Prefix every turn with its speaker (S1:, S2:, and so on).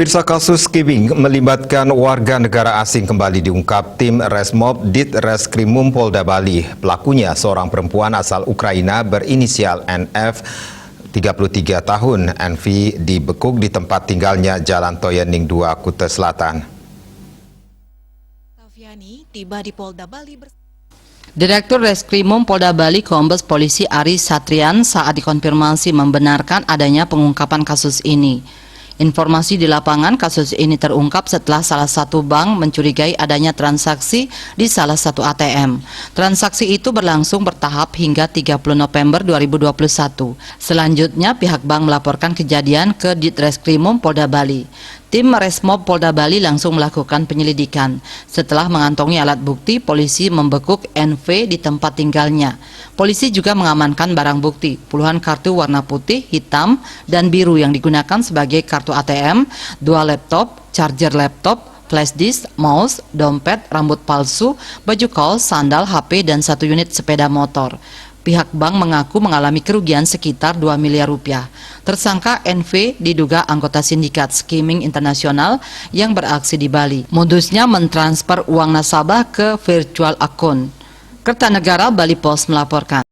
S1: Pemirsa, kasus skimming melibatkan warga negara asing kembali diungkap tim Resmob Ditreskrimum Polda Bali. Pelakunya seorang perempuan asal Ukraina berinisial NF, 33 tahun. NV dibekuk di tempat tinggalnya Jalan Toyening 2, Kuta Selatan.
S2: Taviani tiba di Polda Bali
S3: Direktur Reskrimum Polda Bali Kombes Polisi Aris Satrian saat dikonfirmasi membenarkan adanya pengungkapan kasus ini. Informasi di lapangan, kasus ini terungkap setelah salah satu bank mencurigai adanya transaksi di salah satu ATM. Transaksi itu berlangsung bertahap hingga 30 November 2021. Selanjutnya pihak bank melaporkan kejadian ke Ditreskrimum Polda Bali. Tim Resmob Polda Bali langsung melakukan penyelidikan. Setelah mengantongi alat bukti, polisi membekuk NV di tempat tinggalnya. Polisi juga mengamankan barang bukti, puluhan kartu warna putih, hitam, dan biru yang digunakan sebagai kartu ATM, 2 laptop, charger laptop, flash disk, mouse, dompet, rambut palsu, baju kaos, sandal, HP, dan 1 unit sepeda motor. Pihak bank mengaku mengalami kerugian sekitar 2 miliar rupiah. Tersangka NV diduga anggota sindikat skimming internasional yang beraksi di Bali. Modusnya mentransfer uang nasabah ke virtual akun. Kertanegara Bali Post melaporkan.